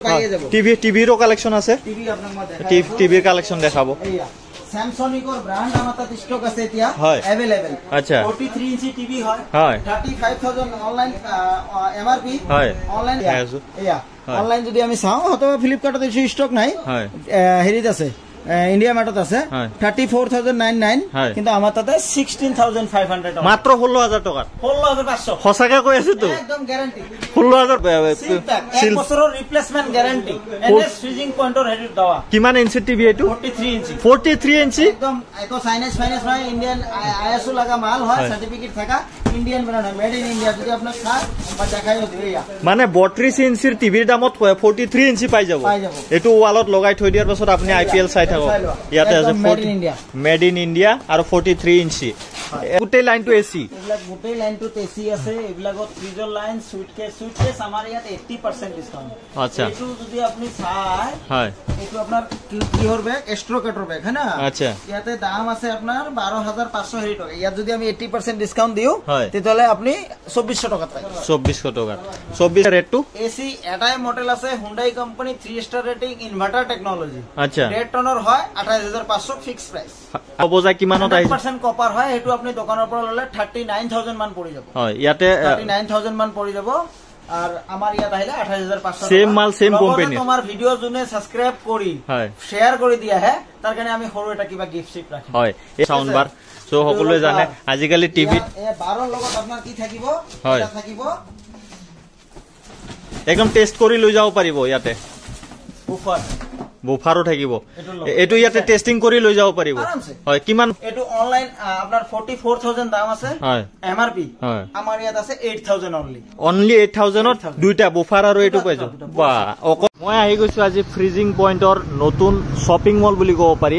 পাইয়ে যাব টিভিৰো কালেকশন আছে টিভি আপোনাক মই দেখাই টিভিৰ কালেকশন দেখাব এইয়া Samsung-ৰ ব্ৰান্ড আমাৰ তাত ষ্টক আছে এতিয়া अवेलेबल আচ্ছা 43 ইঞ্চি টিভি হয় 35000 অনলাইন এমআরপি হয় অনলাইন এইয়া অনলাইন যদি আমি চাও হয়তো ফ্লিপকাৰ্টত এই ষ্টক নাই হেৰিত আছে ইন্ডিয়া মাৰ্টত আছে 34999 কিন্তু আমাৰ তাতে 16500 মাত্ৰ 16000 টকা 16500 সঁচাকে কৈ আছে তো একদম গ্যাৰান্টি 16000 এক বছৰৰ ৰিপ্লেসমেন্ট গ্যাৰান্টি এনএস ফ্ৰিজিং পইণ্টৰ হেৰি দাৱা কিমান ইঞ্চি টিভি এটো 43 ইঞ্চি একদম একো সাইনেস ফাইনেস নাই ইন্ডিয়ান আইএসও লাগা মাল হয় সার্টিফিকেট থাকা Indian brand made in India যদি আপনার চাই বা দেখাই দিয়া মানে 32 ইঞ্চিৰ টিভিৰ দামত 43 ইঞ্চি পাই যাব এটো ওয়ালত লগাই থৈ দিয়াৰ পাছত আপুনি আইপিএল চাই থাকক ইয়াতে আছে মেড ইন ইন্ডিয়া আৰু 43 ইঞ্চি গোটেই লাইনটো এসি এইবিলাক গোটেই লাইনটো এসি আছে এইবিলাকত ফ্ৰিজৰ লাইন সুটকেস আমাৰ ইয়াত 80% ডিসকাউন্ট আচ্ছা এটো যদি আপুনি চাই হয় এটো আপোনাৰ কিহৰ বেগ এস্ট্ৰোকেটৰ বেগ হয় না আচ্ছা ইয়াতে দাম আছে আপোনাৰ 12500 হেৰি টকা ইয়াত যদি আমি 80% ডিসকাউন্ট দিও তেতিয়ালে আপুনি 2400 টকা পাই 2400 টকা 24 রেট টু এসি এটাই মডেল আছে Hyundai company 3 star rating inverter technology আচ্ছা রেট টনৰ হয় 28500 ফিক্স প্ৰাইস অবজা কিমানত আই 100% কপাৰ হয় এটো আপুনি দোকানৰ পৰা ললে 39000 মান পৰি যাব হয় ইয়াতে 39000 মান পৰি যাব আর আমার ইয়াত আহিলে 28500 সেম মাল সেম কোম্পানি তোমার ভিডিও জুনে সাবস্ক্রাইব কৰি শেয়াৰ কৰি দিয়া হে তাৰ কাৰণে আমি সৰু এটা কিবা গিফট শিপ ৰাখিম হয় এই সাউন্ড বাৰ সো সকলোৱে জানে আজিকালি টিভি এ 12 লগত আপোনাৰ কি থাকিব এটা থাকিব একদম টেস্ট কৰি লৈ যাব পাৰিব ইয়াতে বুফাৰো থাকিব এটো ইয়াতে টেস্টিং কৰি লৈ যাব পাৰিব হয় কিমান এটো অনলাইন আপোনাৰ 44000 দাম আছে হয় এমআৰপি আমাৰ ইয়াত আছে 8000 অনলি 8000 ত দুইটা বুফাৰ আৰু এটো পাইছো বাহ মই আহি গৈছো আজি ফ্ৰিজিং পইণ্টৰ নতুন শপিং মল বুলি ক'ব পাৰি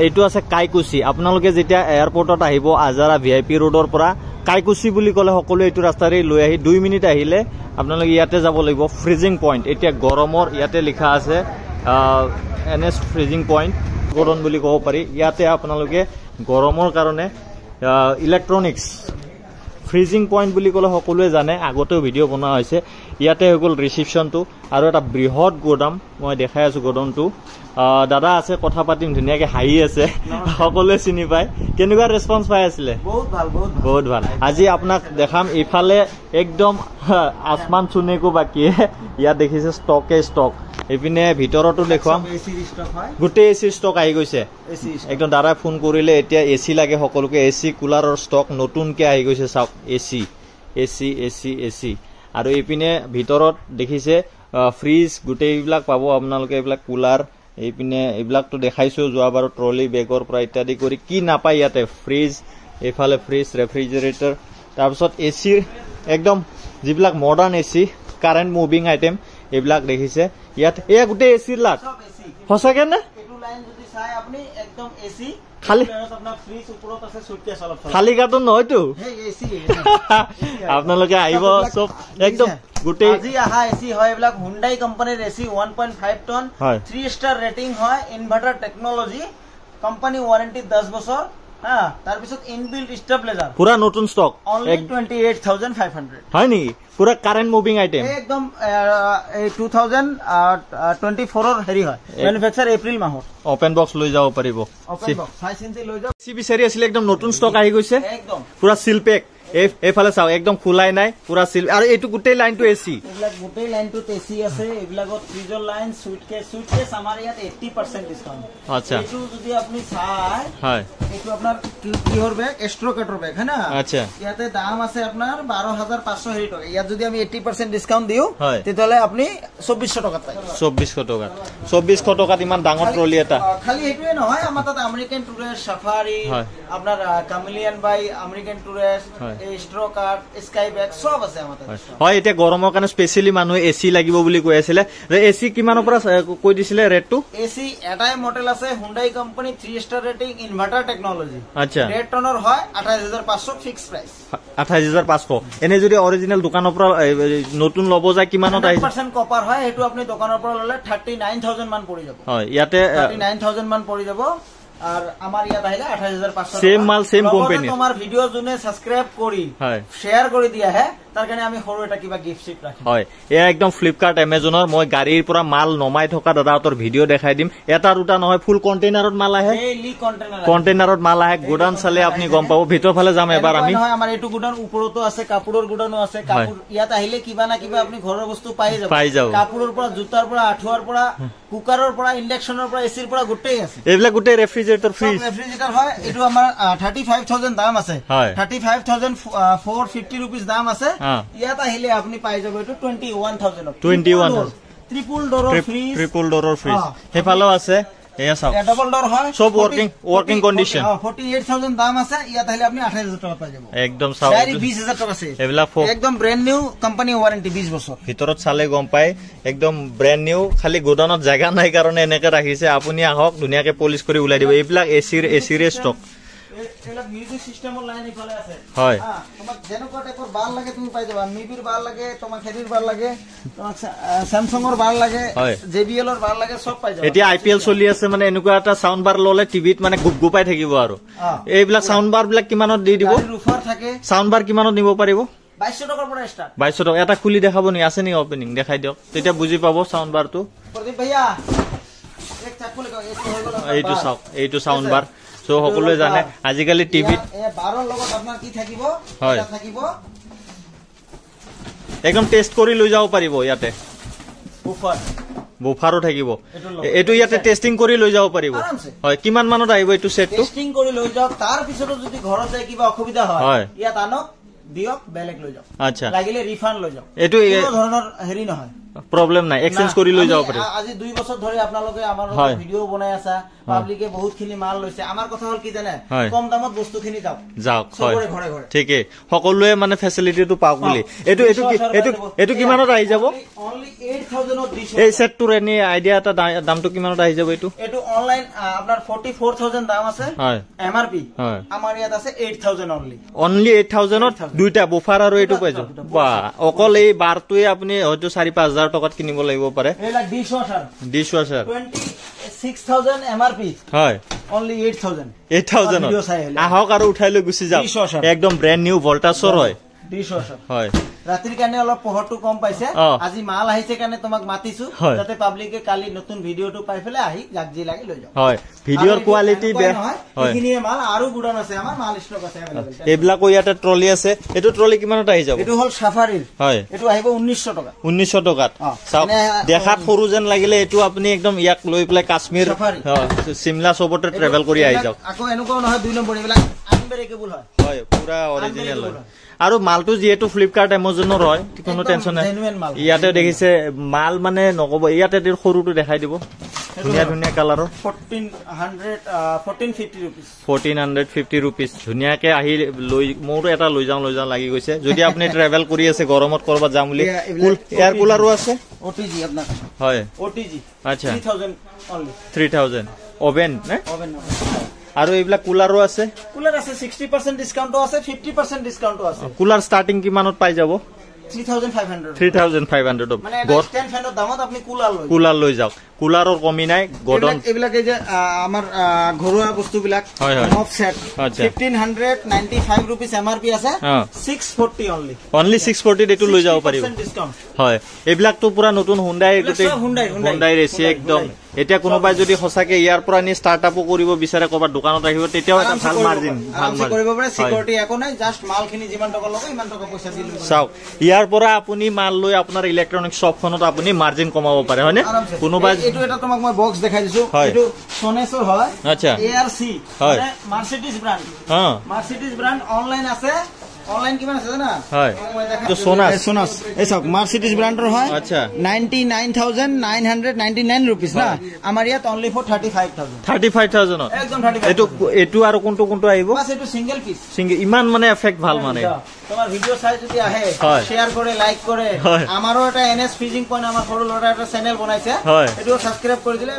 এটো আছে কাইকুচি আপোনালোকে যেতিয়া এয়াৰপোৰ্টত আহিব আজাৰা ভিআইপি ৰোডৰ পৰা কাইকুচি বুলি ক'লে সকলো এটো ৰাস্তাৰে লৈ আহি 2 মিনিট আহিলে আপোনালোকে ইয়াতে যাব লাগিব ফ্ৰিজিং পইণ্ট এতিয়া গৰমৰ ইয়াতে লিখা আছে এনএস ফ্ৰিজিং পইণ্ট গৰম বুলি ক'ব পাৰি ইয়াতে আপোনালোকে গৰমৰ কাৰণে ইলেক্ট্ৰনিক্স ফ্ৰিজিং পইণ্ট বুলি ক'লে সকলোৱে জানে আগতেও ভিডিঅ' বনোৱা হৈছে ইয়াতে হৈ গ'ল ৰিসিপশ্যনটো আৰু এটা বৃহৎ গোদাম মই দেখাই আছো গোদামটো দাদা আছে কথা পাতিম ধুনীয়াকে হাঁহি আছে সকলোৱে চিনি পায় কেনেকুৱা ৰেসপন্স পাই আছিলে বহুত ভাল আজি আপোনাক দেখাম ইফালে একদম আসমান চুনেকো বাকি ইয়াত দেখিছে ষ্টক এপিনে ভিতৰতো দেখুৱাম গোটেই এসি ষ্টক আহি গৈছে একদম দাদাই ফোন কৰিলে এতিয়া এসি লাগে সকলোকে এসি কুলাৰৰ ষ্টক নতুনকে আহি গৈছে চাওক এসি আৰু এপিনে ভিতৰত দেখিছে ফ্ৰিজ গোটেইবিলাক পাব আপোনালোকে এইবিলাক কুলাৰ এইপিনে এইবিলাকতো দেখাইছো যোৱাবাৰ ট্ৰলি বেগৰ পৰা ইত্যাদি কৰি কি নাপায় ইয়াতে ফ্ৰিজ এফালে ফ্ৰিজ ৰেফ্ৰিজাৰেটৰ তাৰপিছত এসিৰ একদম যিবিলাক modern AC current moving item এইবিলাক দেখিছে ইয়াত এই গোটেই এসিৰ লাগ সঁচাকে না এটো লাইন যদি চাই আপুনি একদম এসি খালি আপোনাৰ ফ্ৰিজ ওপৰত আছে সুটকেস অলপ খালি কাৰ্টন নহয়তো হে এসি আপোনালোকে আহিব সব একদম গোটেই আজি আহা এসি হয় এইবিলাক হুন্ডাই কোম্পানীৰ এসি 1.5 টন 3 স্টাৰ ৰেটিং হয় ইনভাৰ্টাৰ টেকনোলজি কোম্পানী ওয়াৰেন্টি 10 বছৰ হ্যাঁ তাৰ পিছত ইনবিল্ট স্টেবিলাইজাৰ পুৰা নতুন স্টক অনলি 28500 হয় নি পুৰা কাৰেন্ট মুভিং আইটেম একদম 2024 এৰ হেৰি হয় ম্যানুফ্যাকচাৰ এপ্ৰিল মাহত ওপেন বক্স লৈ যাব পাৰিব ওপেন বক্স 5 ইঞ্চি লৈ যাব সি বিচাৰি আছিল একদম নতুন স্টক আহি গৈছে একদম পুৰা সিল প্যাক এফালে চাও একদম খোলাই নাই পুৰা সিল আৰু এটো গোটেই লাইনটো এসি এইবিলাক গোটেই লাইনটো এসি আছে এইবিলাকত ফ্ৰিজৰ লাইন সুটকেস আমাৰ ইয়াত 80% ডিসকাউন্ট আচ্ছা এটো যদি আপুনি চাই হয় এটো আপোনাৰ কিহৰ বেগ এস্ট্ৰোকেটৰ বেগ হয় না আচ্ছা ইয়াতে দাম আছে আপোনাৰ 12500 হেৰি টকা ইয়াত যদি আমি 80% ডিসকাউন্ট দিও তেতিয়ালে আপুনি 2400 টকা পাই 2400 টকাত ইমান ডাঙৰ ট্ৰলি এটা খালি হেতুৱে নহয় আমাৰ তাত আমেৰিকান টুৰেষ্ট সাফাৰি আপোনাৰ কামিলিয়ান বাই আমেৰিকান টুৰেষ্ট স্ট্ৰকাৰ স্কাই ব্যাগ সব আছে আমাৰ তাত হয় এটা গৰমৰ কাৰণে স্পেশালি মানুহ এসি লাগিব বুলি কৈ আছিল এসি কিমানৰ পৰা কৈ দিছিলে ৰেটটো এসি এটাই মডেল আছে Hyundai company 3 star rating inverter technology আচ্ছা ৰেট টনৰ হয় 28500 ফিক্স প্ৰাইস 28500 এনে যদি অৰিজিনাল দোকানৰ পৰা নতুন লব যায় কিমানত আহি 100% কপাৰ হয় হেতু আপুনি দোকানৰ পৰা ললে 39000 মান পৰি যাব হয় ইয়াতে 39000 মান পৰি যাব আর আমার ইয়াত আহিলে 28500 সেম মাল সেম কোম্পানি তোমার ভিডিও জুনে সাবস্ক্রাইব কৰি শেয়াৰ কৰি দিয়া হে তাৰ কাৰণে আমি সৰু এটা কিবা গিফট শিপ ৰাখিম হয় এয়া একদম ফ্লিপকাৰ্ট এমাজনৰ মই গাড়ীৰ পৰা মাল নমাই থকা দাদাহঁতৰ ভিডিঅ' দেখাই দিম এটা দুটা নহয় ফুল কণ্টেইনাৰত মাল আহে ডেইলি কণ্টেইনাৰত মাল আহে গোডাউন চালে আপুনি গম পাব ভিতৰ ফালে যাম এবাৰ আমি নহয় আমাৰ এইটো গোডাউন ওপৰতো আছে কাপোৰৰ গোডাউনো আছে কাপোৰ ইয়াত আহিলে কিবা না কিবা আপুনি ঘৰৰ বস্তু পাই যাব কাপোৰৰ পৰা জোতাৰ পৰা আঠুৱাৰ পৰা কুকাৰৰ পৰা ইন্ডাকশনৰ পৰা এচিৰ পৰা গোটেই আছে এইবিলাক গোটেই ৰেফ্ৰিজাৰেটৰ ফ্ৰিজ হয় এইটো আমাৰ 35000 দাম আছে 35450 रुपीस दाम আছে ইয়াত আহিলে আপুনি পাই যাব এটো 21000 ট্রিপল ডোৰৰ ফ্ৰিজ হেফালো আছে এয়া চাও ডাবল ডোৰ হয় সব ওয়ার্কিং কন্ডিশন 48000 দাম আছে ইয়াত আহিলে আপুনি 28000 টাকা পাই যাব একদম চাও ডাইরেক্ট 20000 টাকা আছে এবেলা একদম ব্র্যান্ড নিউ কোম্পানি ওয়ারেন্টি 20 বছৰ ভিতৰত চালে গম পায় একদম ব্ৰ্যান্ড নিউ খালি গোডাউনত জায়গা নাই কাৰণে এনেকে ৰাখিছে আপুনি আহক ধুনিয়াকে পলিশ কৰি উলাই দিব এইবিলাক এচিৰ স্টক এলা মিউজিক সিস্টেমৰ লাইন ইফালে আছে হয় তোমাক যেনেকুৱা টাইপৰ বাল লাগে তুমি পাই যাবা মিবিৰ বাল লাগে তোমাক হেৰিৰ বাল লাগে তোমাক স্যামসাঙৰ বাল লাগে জেবিএলৰ বাল লাগে সব পাই যাবা এতিয়া আইপিএল চলি আছে মানে এনেকুৱা এটা সাউন্ড বাৰ ললে টিভিত মানে গুপগুপাই থাকিব আৰু এইবিলাক সাউন্ড বাৰ বিলাক কিমানত দি দিব ৰুফাৰ থাকে সাউন্ড বাৰ কিমানত নিব পাৰিব 2200 টাকাৰ পৰা স্টাৰ্ট 2200 টাকা এটা খুলি দেখাব নি আছে নি ওপেনিং দেখাই দিয়ক তেতিয়া বুজি পাব সাউন্ড বাৰটো প্ৰদীপ ভাইয়া এক চাকু লগাও এইটো সাউন্ড বাৰ সো সকলোৱে জানে আজিকালি টিভিত 12 লগত আপোনাৰ কি থাকিব এটা থাকিব একদম টেষ্ট কৰি লৈ যাব পাৰিব ইয়াতে বুফাৰো থাকিব এটো ইয়াতে টেস্টিং কৰি লৈ যাব পাৰিব হয় কিমান মানত আহিব এটো সেটটো টেস্টিং কৰি লৈ যাওক তাৰ পিছতো যদি ঘৰত যায় কিবা অসুবিধা হয় ইয়াত আনক দিয়ক বেলেগ লৈ যাওক আচ্ছা লাগিলে ৰিফান্ড লৈ যাওক এটো কোনো ধৰণৰ হেৰি নহয় प्रॉब्लम নাই এক্সচেঞ্জ কৰি লৈ যাব পাৰি আজি 2 বছৰ ধৰি আপোনালোকে আমাৰ ভিডিও বনাই আছে পাবলিকে বহুত খিনি মাল লৈছে আমাৰ কথা হল কি জানে কম দামত বস্তু খিনি যাওক হয় ঠিকে সকলোৱে মানে ফেসিলিটিটো পাওক বুলি এটো কিমানত আহি যাব অনলি 8000 অফ দিছ এই সেটটোৰ এনি আইডিয়া এটা দামটো কিমানত আহি যাব এটো অনলাইন আপোনাৰ 44000 দাম আছে হয় এমআৰপি আমাৰ ইয়াত আছে 8000 অনলি 8000 ত দুইটা বুফাৰ আৰু এটো পাই যাব বা অকল এই বাৰটোৱে আপুনি হয়তো 4-5000 টকাত কিনিব লাগিব পাৰে এলা ডিশৱাশাৰ 26000 এমআৰপি হয় অনলি 8000 আহক আৰু উঠাই লৈ গুচি যাওক একদম ব্ৰ্যান্ড নিউ ভল্টাছৰ হয় ডিশৱাশাৰ হয় ৰাতিৰ কাৰণে অলপ পোহৰটো কম পাইছে আজি মাল আহিছে কাৰণে তোমাক মাতিছো যাতে পাবলিকে কালি নতুন ভিডিওটো পাই ফেলে আহি জাগজি লাগি লৈ যাও হয় ভিডিওৰ কোৱালিটি বে হয় এইখিনিয়ে মাল আৰু গুডাউন আছে আমাৰ মাল ষ্টক আছে अवेलेबल এইবিলাক ইয়াতে ট্ৰলি আছে এটো ট্ৰলি কিমানত আহি যাব এটো হল সাফাৰিৰ হয় এটো আহিব 1900 টাকা 1900 টাকাত চাওক দেখাত সৰু যেন লাগিলে এটো আপুনি একদম ইয়াক লৈ প্লে কাশ্মীৰ শিমলা সবতে ট্ৰেভেল কৰি আহি যাওক আকৌ এনেকুৱা নহয় 2 নম্বৰ এইবিলাক আনব্ৰেকেবল হয় হয় পুৰা অৰিজিনাল হয় আৰু মালটো যেটো ফ্লিপকাৰ্ট এমাজনৰ হয় কোনো টেনচন নাই ইয়াতে দেখিছে মাল মানে নকব ইয়াতে সৰুটো দেখাই দিব ধুনিয়া কালাৰৰ 1450 रुपीस ধুনিয়াকে আহি লৈ মোৰ এটা লৈ যাও লাগি গৈছে যদি আপুনি ট্ৰেভেল কৰি আছে গৰমত কৰবা যাম বুলি এয়াৰ কুলাৰো আছে ওটিজি আপোনাৰ হয় ওটিজি আচ্ছা 3000 only 3000 ওভেন নে ওভেন আৰু এইবিলাক কুলাৰো আছে কুলাৰ আছে 60% ডিসকাউন্টও আছে 50% ডিসকাউন্টও আছে কুলাৰ স্টাৰ্টিং কিমানত পাই যাব 3500 মানে স্ট্যান্ড ফ্যানৰ দামত আপনি কুলাৰ লৈ যাওক কুলাৰৰ কমি নাই গডন এইবিলাক এই যে আমাৰ ঘৰুৱা বস্তুবিলাক অফ সেট 1595 रुपीस এমআৰপি আছে 640 only 640 এটো লৈ যাব পাৰিব হয় এইবিলাক তো পুৰা নতুন হুন্ডাই হুন্ডাই ৰেচি একদম এতিয়া কোনোবাই যদি হসাকে ইয়াৰ পৰা নি স্টাৰ্টআপো কৰিব বিচাৰে কবা দোকানত আহিব তেতিয়াও এটা ভাল মাৰ্জিন কৰিব পাৰে সিকিউৰিটি একো নাই জাস্ট মালখিনি যিমান টকা লব ইমান টকা পইচা দিলে চাওক ইয়াৰ পৰা আপুনি মাল লৈ আপোনাৰ ইলেক্ট্ৰনিক শ্বপখনত আপুনি মাৰ্জিন কমাব পাৰে হয়নে কোনোবাই এটো এটা তোমাক মই বক্স দেখাই দিছো এটো সোনেছৰ হয় আচ্ছা এআরসি মানে মার্সিডিজ ব্র্যান্ড অনলাইন আছে অনলাইন কিমান আছে না হয় তো সোনাস এই সব মার্সিডিজ ব্ৰ্যান্ডৰ হয় আচ্ছা 99999 रुपीस না আমাৰ ইয়াত অনলি ফৰ 35000 একদম 35 এটো আৰু কোনটো আহিব বাস এটো সিঙ্গেল পিস ইমান মানে এফেক্ট ভাল মানে তোমার ভিডিও চাই যদি আহে শেয়ার করে লাইক করে আমারও এটা এনএস ফ্রিজিং পয়েন্ট আমার সরু লড়া একটা চ্যানেল বনাইছে এটো সাবস্ক্রাইব করে দিলে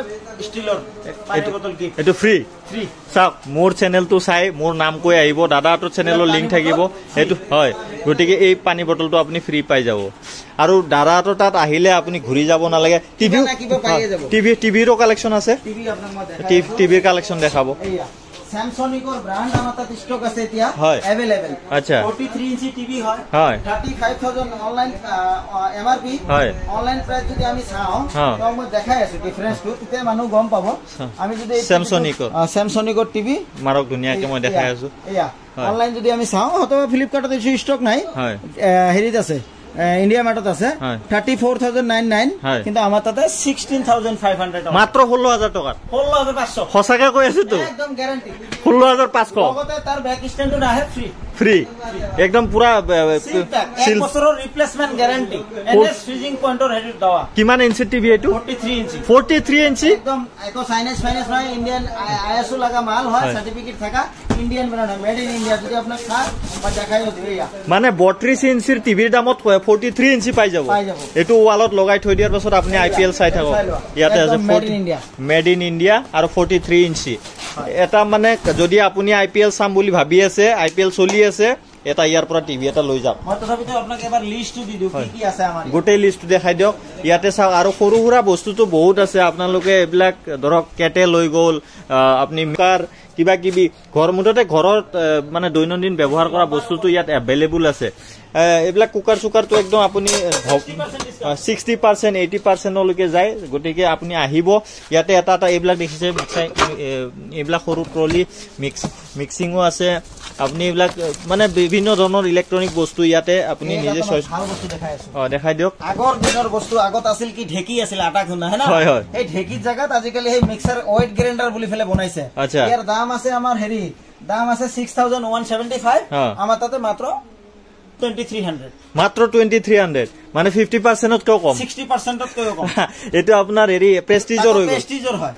স্টিলর পানি বোতল গিফট এটো ফ্রি চাওক মোৰ চেনেলটো চাই মোৰ নাম কৈ আহিব দাদাটোৰ চেনেলৰ লিংক থাকিব এটো হয় গটিকে এই পানী বটলটো আপুনি ফ্ৰি পাই যাব আৰু দাদাটোৰ তাত আহিলে আপুনি ঘুৰি যাব নালাগে টিভিৰো কালেকচন আছে টিভি আপোনাক মই দেখাই টিভিৰ কালেকচন দেখাব স্যামসনিকৰ ব্ৰাণ্ড আমাৰ তাত ষ্টক আছে এতিয়া अवेलेबल। আচ্ছা 43 ইঞ্চি টিভি হয় 35000 অনলাইন এমআরপি অনলাইন প্ৰাইস যদি আমি চাওঁ তো মই দেখাই আছো ডিফাৰেন্সটো, তেতিয়া মানুহ গম পাব। আমি যদি স্যামসনিকৰ টিভি মাৰক ধুনীয়াকে মই দেখাই আছো, এয়া অনলাইন যদি আমি চাওঁ অথবা ফ্লিপকাৰ্টত এই ষ্টক নাই, হেৰিত আছে ইন্ডিয়া মাৰ্টত আছে 34999, কিন্তু আমাৰ তাতে 16500 মাত্ৰ 16000 টকা 16500 সঁচাকে কৈ আছে তো একদম গ্যাৰান্টি 16500 লগতে তাৰ বেক ষ্টেণ্ডটো আহে ফ্ৰী একদম পুৰা সিল বছৰৰ ৰিপ্লেসমেন্ট গ্যাৰান্টি এনএস ফ্ৰিজিং পইণ্টৰ হেৰি দাৱা। কিমান ইঞ্চি টিভি এটো? 43 ইঞ্চি একদম একো সাইনেস ফাইনেস নাই, ইন্ডিয়ান আইএসও লাগা মাল হয়, সার্টিফিকেট থাকা Indian brand made in India. যদি আপোনাক খাক বা দেখাই দিয়া মানে 32 ইঞ্চিৰ টিভিৰ দামত 43 ইঞ্চি পাই যাব। এটো ওয়ালত লগাই থৈ দিয়াৰ পাছত আপুনি আইপিএল চাই থাকক, ইয়াতে আছে মেড ইন ইন্ডিয়া আৰু 43 ইঞ্চি। এটা মানে যদি আপুনি আইপিএল চাম বুলি ভাবি আছে, আইপিএল চলি আছে, এটা ইয়াৰ পৰা টিভি এটা লৈ যাওক। মই তথাপিতো আপোনাক এবাৰ লিষ্টটো দি দিও কি কি আছে আমাৰ, গোটেই লিষ্টটো দেখাই দিয়ক। ইয়াতে চাওক আৰু সৰু সুৰা বস্তুটো বহুত আছে। আপোনালোকে এইবিলাক ধৰক কেটে লৈ গ'ল, আপুনি কাৰ কিবা কিবি ঘৰ মুঠতে ঘৰত মানে দৈনন্দিন ব্যৱহাৰ কৰা বস্তুটো ইয়াত এভেইলেবল আছে। এইবিলাক কুকাৰ চুকাৰটো একদম আপুনি 60% 80%লৈকে যায়। গতিকে আপুনি আহিব ইয়াতে এটা এটা এইবিলাক দেখিছে, এইবিলাক সৰু ট্ৰলি মিক্সিঙো আছে। আপুনি এইবিলাক মানে বিভিন্ন ধৰণৰ ইলেক্ট্ৰনিক বস্তু ইয়াতে আপুনি নিজে দেখাই দিয়ক। আগৰ দিনৰ বস্তু আগত আছিল কি ঢেকি আছিল আটা খুন্দা, হয় হয়, এই ঢেকিৰ জায়গাত আজিকালি সেই মিক্সাৰ ওয়েট গ্ৰাইন্ডাৰ বুলি ফেলে বনাইছে। ইয়াৰ দাম আছে আমাৰ হেৰি দাম আছে 6175, আমাৰ তাতে মাত্ৰ 2300 মাত্ৰ 2300 মানে 50% কৈ কম, 60% কৈ কম। এটো আপোনাৰ হেৰি প্ৰেষ্টিজৰ হৈ গ'ল,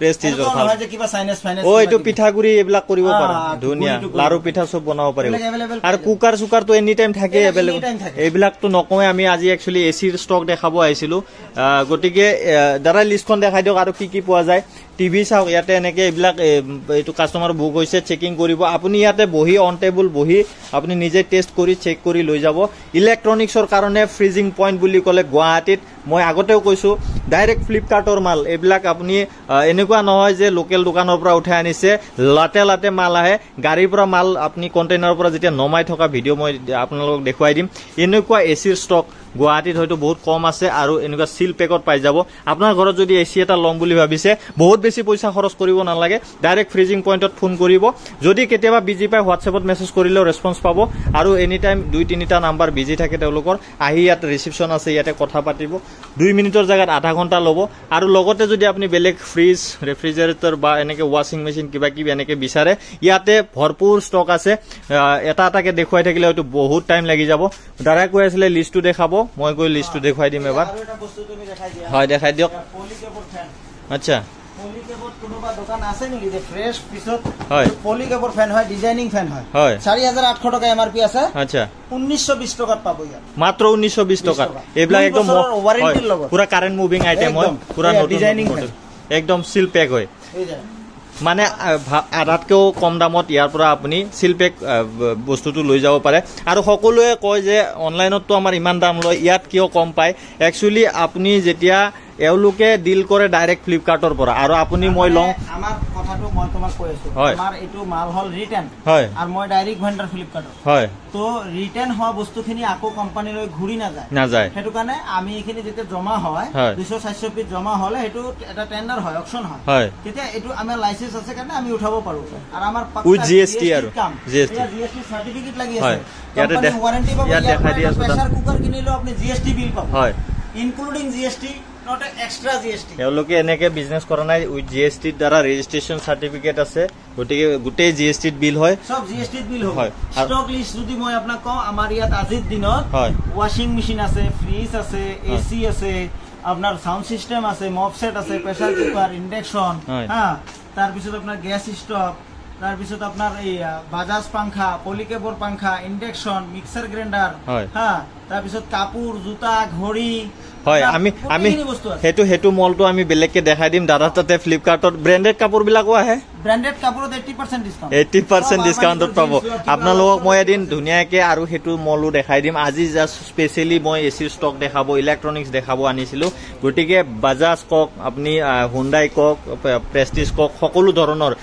প্ৰেষ্টিজৰ নহয় যে কিবা সাইনেস ফাইনেস ও এটো পিঠাগুৰি এইবিলাক কৰিব পাৰে, ধুনীয়া লাৰু পিঠা সব বনাব পাৰিব। আৰু কুকাৰ চুকাৰ তো এনি টাইম থাকে এভেইলেবল। এইবিলাক তো নকওঁৱে আমি, আজি একচুয়ালি এসিৰ ষ্টক দেখাব আহিছিলো। গতিকে দাদা লিষ্টখন দেখাই দিয়ক আৰু কি কি পোৱা যায়। টিভি চাওক ইয়াতে এনেকে এইবিলাক এইটো কাস্টমাৰ বুক হৈছে, চেকিং কৰিব। আপুনি ইয়াতে বহি অন টেবুল বহি আপুনি নিজে টেষ্ট কৰি চেক কৰি লৈ যাব। ইলেক্ট্ৰনিক্সৰ কাৰণে ফ্ৰিজিং পইণ্ট বুলি ক'লে গুৱাহাটীত মই আগতেও কৈছো ডাইৰেক্ট ফ্লিপকাৰ্টৰ মাল। এইবিলাক আপুনি এনেকুৱা নহয় যে লোকেল দোকানৰ পৰা উঠাই আনিছে, লাতে লাতে মাল আহে গাড়ীৰ পৰা মাল। আপুনি কণ্টেইনাৰৰ পৰা যেতিয়া নমাই থকা ভিডিঅ' মই আপোনালোকক দেখুৱাই দিম। এনেকুৱা এচিৰ ষ্টক গুৱাহাটীত হয়তো বহুত কম আছে আৰু এনেকুৱা সিল পেকত পাই যাব। আপোনাৰ ঘৰত যদি এচি এটা লম বুলি ভাবিছে, বহুত বেছি পইচা খৰচ কৰিব নালাগে, ডাইৰেক্ট ফ্ৰিজিং পইণ্টত ফোন কৰিব। যদি কেতিয়াবা বিজি পায় হোৱাটছএপত মেছেজ কৰিলেও ৰেছপন্স পাব। আৰু এনি টাইম 2-3টা নাম্বাৰ বিজি থাকে তেওঁলোকৰ। আহি ইয়াত ৰিচিপশ্যন আছে, ইয়াতে কথা পাতিব। 2 মিনিটৰ জায়গাত আধা ঘণ্টা ল'ব। আৰু লগতে যদি আপুনি বেলেগ ফ্ৰিজ ৰেফ্ৰিজাৰেটৰ বা এনেকে ৱাশ্বিং মেচিন কিবা কিবি এনেকে বিচাৰে, ইয়াতে ভৰপূৰ ষ্টক আছে। এটা এটাকে দেখুৱাই থাকিলে হয়তো বহুত টাইম লাগি যাব। দাদাই কৈ আছিলে লিষ্টটো দেখাব, মই গৈ লিষ্টটো দেখুৱাই দিম এবাৰ। হয় দেখাই দিয়ক। আচ্ছা পলিকেবত কোনোবা দোকান আছে নেকি যে ফ্ৰেছ পিছত পলিকেবৰ ফেন হয়, ডিজাইনিং ফেন হয় 4800 টকা এমআৰপি আছে। আচ্ছা 1920 টকাত পাব ইয়াত, মাত্ৰ 1920 টকা। এইবিলাক একদম ওয়াৰেন্টিৰ লগত পুৰা কাৰেন্ট মুভিং আইটেম হয়, পুৰা নতুন ডিজাইনিং একদম সিল পেক হয়। মানে আধাতকেও কম দামত ইয়াৰ পৰা আপুনি সিল পেক বস্তুটো লৈ যাব পাৰে। আৰু সকলোৱে কয় যে অনলাইনততো আমাৰ ইমান দাম লয়, ইয়াত কিয় কম পায়। একচুৱেলি আপুনি যেতিয়া এওঁলোকে ডিল কৰে ডাইৰেক্ট ফ্লিপকাৰ্টৰ পৰা, আৰু আপুনি মই লওঁ আমাৰ কথাটো মই তোমাক কৈ আছো, আমাৰ এইটো মাল হল ৰিটাৰ্ণ হয় আৰু মই ডাইৰেক্ট ভেন্ডাৰ ফ্লিপকাৰ্টৰ হয়। তো ৰিটাৰ্ণ হোৱা বস্তুখিনি আকৌ কোম্পানীলৈ ঘূৰি নাযায়। সেইটো কাৰণে আমি এইখিনি যেতিয়া জমা হয় 200-400 পিছ জমা হলে সেইটো এটা টেন্ডাৰ হয়, অকশন হয়, তেতিয়া এইটো আমাৰ লাইসেন্স আছে কাৰণে আমি উঠাব পাৰো। আৰু আমাৰ উইথ জিএসটি আৰু জিএসটি সাৰ্টিফিকেট লাগি আছে, কোম্পানী ওয়াৰেন্টি পাব। ইয়াত প্ৰেসাৰ কুকাৰ কিনিলেও আপুনি জিএসটি বিল পাব, হয় including GST, not extra GST. এওঁলোকে এনেকে বিজনেস কৰা নাই, উইথ জিএসটিৰ দ্বাৰা ৰেজিষ্ট্ৰেচন সাৰ্টিফিকেট আছে। গতিকে গোটেই জিএসটিত বিল হয়, সব জিএসটিত বিল হয়। স্টক লিষ্ট যদি মই আপোনাক কওঁ, আমাৰ ইয়াত আজিৰ দিনত ওয়াশিং মেচিন আছে, ফ্ৰিজ আছে, এসি আছে, আপনার সাউন্ড সিস্টেম আছে, মপ সেট আছে, প্রেসার কুকার, ইন্ডাকশন, হ্যাঁ, তাৰপিছত আপোনাৰ গ্যাস স্টোভ, তাৰপিছত আপোনাৰ এই বাজাজ পাংখা, পলিকেবৰ পাংখা, ইন্ডাকশন, মিক্সাৰ গ্ৰাইন্ডাৰ, হ্যাঁ, তাৰপিছত কাপোৰ, জোতা, ঘড়ী। হয়, আমি হেতু মলটো আমি বেলেগকে দেখাই দিম। দাদা তাতে ফ্লিপকাৰ্টত ব্ৰেন্ডেড কাপোৰ বিলাকো আহে। ব্ৰ্যান্ডেড কাপোৰত 80% ডিসকাউন্ট 80% ডিসকাউন্টত পাব আপোনালোকক মই এদিন ধুনিয়াকে আৰু হেতু মলু দেখাই দিম আজি জাস্ট স্পেশালি মই এসি স্টক দেখাব ইলেক্ট্ৰনিক্স দেখাব আনিছিলো গটিকে বাজাজ কক আপুনি হুন্ডাই কক প্ৰেস্টিজ কক সকলো ধৰণৰ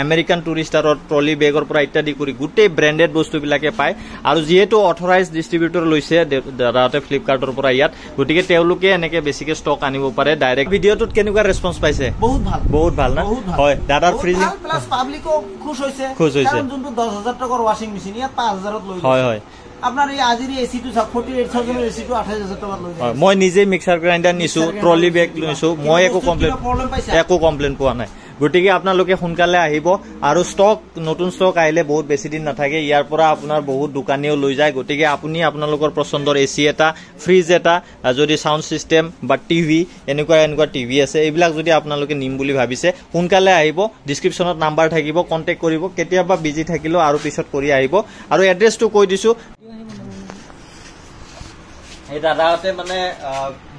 আমেৰিকান টুৰিষ্টাৰৰ ট্ৰলি বেগৰ পৰা ইত্যাদি কৰি গুটে ব্ৰ্যান্ডেড বস্তু বিলাকে পায় আৰু যেহেতু অথৰাইজড ডিস্ট্ৰিবিউটৰ লৈছে দাদাতে ফ্লিপকাৰ্টৰ পৰা ইয়াত গটিকে তেওঁলোকে এনেকে বেছিকে ষ্টক আনিব পাৰে ডাইৰেক্ট ভিডিওটোত কেনেকুৱা ৰেসপন্স পাইছে বহুত ভাল না হয় দাদাৰ ফ্ৰিজিং প্লাস পাবলিকো খুশ হৈছে কাৰণ যোনটো 10000 টকাৰ ওয়াশিং মেচিন ইয়াত 5000ত লৈ হয় হয় আপনাৰ এই আজিৰ এসি টো 48000 এৰ এসি টো 28000 টাকা লৈ যায় মই নিজে মিক্সাৰ গ্ৰাইন্ডাৰ নিছো ট্ৰলি বেগ লৈছো মই একো কমপ্লেইন পোৱা নাই গটিকে আপোনালোকে সোনকালে আহিব আৰু ষ্টক নতুন ষ্টক আহিলে বহুত বেছি দিন নাথাকে ইয়াৰ পৰা আপোনাৰ বহুত দোকানীও লৈ যায় গটিকে আপুনি আপোনালোকৰ পছন্দৰ এসি এটা ফ্ৰিজ এটা যদি সাউন্ড সিস্টেম বা টিভি এনেকুৱা টিভি আছে এইবিলাক যদি আপোনালোকে নিম বুলি ভাবিছে সোনকালে আহিব ডেসক্ৰিপচনত নাম্বাৰ থাকিব কন্টাক্ট কৰিব কেতিয়াবা বিজি থাকিলো আৰু পিছত কৰি আহিব আৰু এড্ৰেছটো কৈ দিছো এই দাদাতে মানে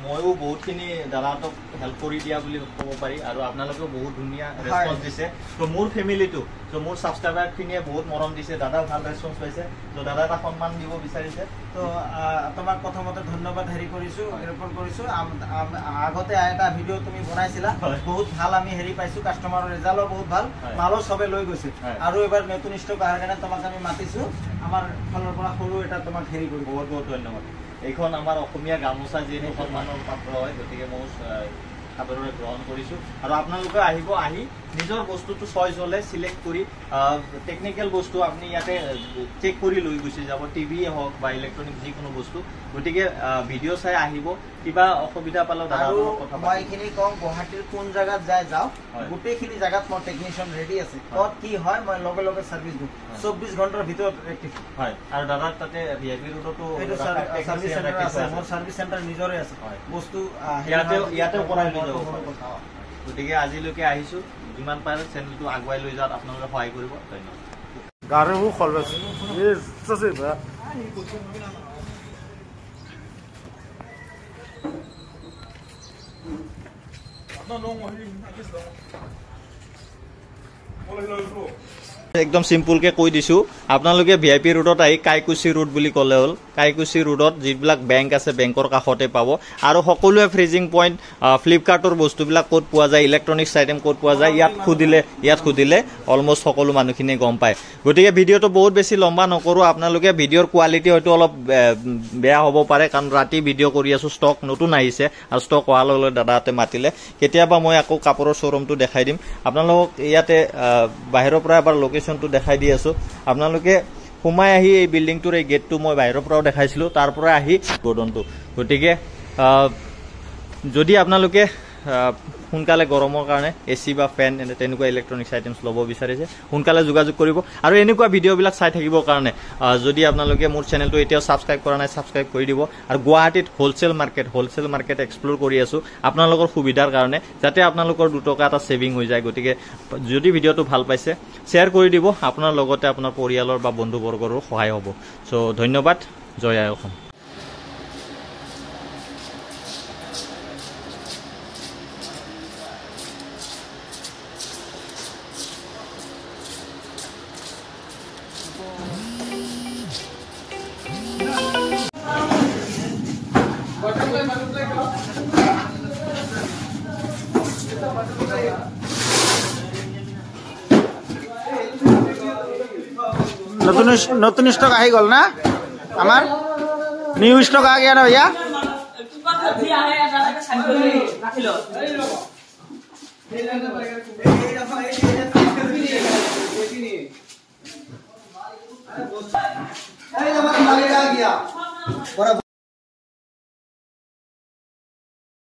ময়ো বহুতখিনি দাদাহঁতক হেল্প কৰি দিয়া বুলি ক'ব পাৰি আৰু আপোনালোকেও বহুত ধুনীয়া ৰেসপন্স দিছে তো মোৰ ফেমিলিটো তো মোৰ সাবস্ক্ৰাইবাৰ খিনিয়ে বহুত মৰম দিছে দাদাও ভাল ৰেসপন্স পাইছে তো দাদা এটা সন্মান দিব বিচাৰিছে তো তোমাক প্ৰথমতে ধন্যবাদ হেৰি কৰিছো ৰেকৰ্ড কৰিছো আগতে এটা ভিডিও তুমি বনাইছিলা বহুত ভাল আমি হেৰি পাইছো কাস্টমাৰৰ ৰিজাল্টও বহুত ভাল মালো সবে লৈ গৈছে আৰু এবাৰ নতুন ষ্টক আহাৰ কাৰণে তোমাক আমি মাতিছো আমাৰ ফালৰ পৰা সৰু এটা তোমাক হেৰি কৰি বহুত বহুত ধন্যবাদ এইখন আমাৰ অসমীয়া গামোচা যিহেতু সন্মানৰ পাত্ৰ হয় গতিকে মই সাদৰেৰে গ্ৰহণ কৰিছো আৰু আপোনালোকে আহিব আহি নিজৰ বস্তুটো চইচ হলে সিলেক্ট কৰি টেকনিক্যাল বস্তু আপনি ইয়াতে চেক কৰি লৈ গুছি যাব টিভি হওক বা ইলেক্ট্ৰনিক যিকোনো বস্তু গতিকে ভিডিও চাই আহিব কিবা অসুবিধা পালে দাদাৰ কথা মই এখিনি কম গুৱাহাটীৰ কোন জায়গাত যাও গোটেইখিনি জায়গাত মোৰ টেকনিশিয়ান ৰেডি আছে কত কি হয় মই লগে লগে সাৰ্ভিস দিম 24 ঘণ্টাৰ ভিতৰত ৰেক্টিফাই হয় আৰু দাদাৰ তাতে ভিআইপি ৰোডতো সাৰ্ভিস সেন্টাৰ আছে মোৰ সাৰ্ভিস সেন্টাৰ নিজৰে আছে বস্তু ইয়াতে কৰাই লৈ যাব গতিকে আজিলৈকে আহিছো যিমান পাৰে চেনেলটো আগুৱাই লৈ যাত আপোনালোকে সহায় কৰিব ধন্যবাদ গাড়ীও খলছ এই আছে বা একদম সিম্পল কে কৈ দিছো আপোনালোকে ভিআইপি ৰোডত আহি কাইকুচি ৰোড বুলি ক'লে হ'ল কাইকুচি ৰোডত যিবিলাক বেংক আছে বেংকৰ কাষতে পাব আৰু সকলোৱে ফ্ৰিজিং পইণ্ট ফ্লিপকাৰ্টৰ বস্তুবিলাক ক'ত পোৱা যায় ইলেক্ট্ৰনিক্স আইটেম ক'ত পোৱা যায় ইয়াত খুদিলে অলমোষ্ট সকলো মানুহখিনি গম পায় গতিকে ভিডিওটো বহুত বেছি লম্বা নকৰো আপোনালোকে ভিডিওৰ কোৱালিটি হয়তো অলপ বেয়া হ'ব পাৰে কাৰণ ৰাতি ভিডিও কৰি আছো ষ্টক নতুন আহিছে আৰু ষ্টক হোৱাৰ লগে দাদাতে মাতিলে কেতিয়াবা মই আকৌ কাপোৰৰ শ্বৰুমটো দেখাই দিম আপোনালোকক ইয়াতে বাহিৰৰ পৰা এবাৰ লোকেশ্যনটো দেখাই দি আছো আপোনালোকে সোমাই আহি এই বিল্ডিংটোৰ এই গেটটো মই বাহিৰৰ পৰাও দেখাইছিলো তাৰ পৰা আহি গোডনটো গতিকে যদি আপোনালোকে সোনকালে গৰমৰ কাৰণে এসি বা ফেন তেনেকুৱা ইলেক্ট্ৰনিক্স আইটেমছ ল'ব বিচাৰিছে সোনকালে যোগাযোগ কৰিব আৰু এনেকুৱা ভিডিওবিলাক চাই থাকিবৰ কাৰণে যদি আপোনালোকে মোৰ চেনেলটো এতিয়াও সাবস্ক্ৰাইব কৰা নাই সাবস্ক্ৰাইব কৰি দিব আৰু গুৱাহাটীত হোলসেল মাৰ্কেট এক্সপ্লোৰ কৰি আছো আপোনালোকৰ সুবিধাৰ কাৰণে যাতে আপোনালোকৰ 2 টকা এটা সেভিং হৈ যায় গতিকে যদি ভিডিওটো ভাল পাইছে শেয়াৰ কৰি দিব আপোনাৰ লগতে আপোনাৰ পৰিয়ালৰ বা বন্ধু বৰ্গৰো সহায় হ'ব সো ধন্যবাদ জয় আই অসম নতুন স্টক আহি গল না আমার নিউ স্টক आ गया ना भैया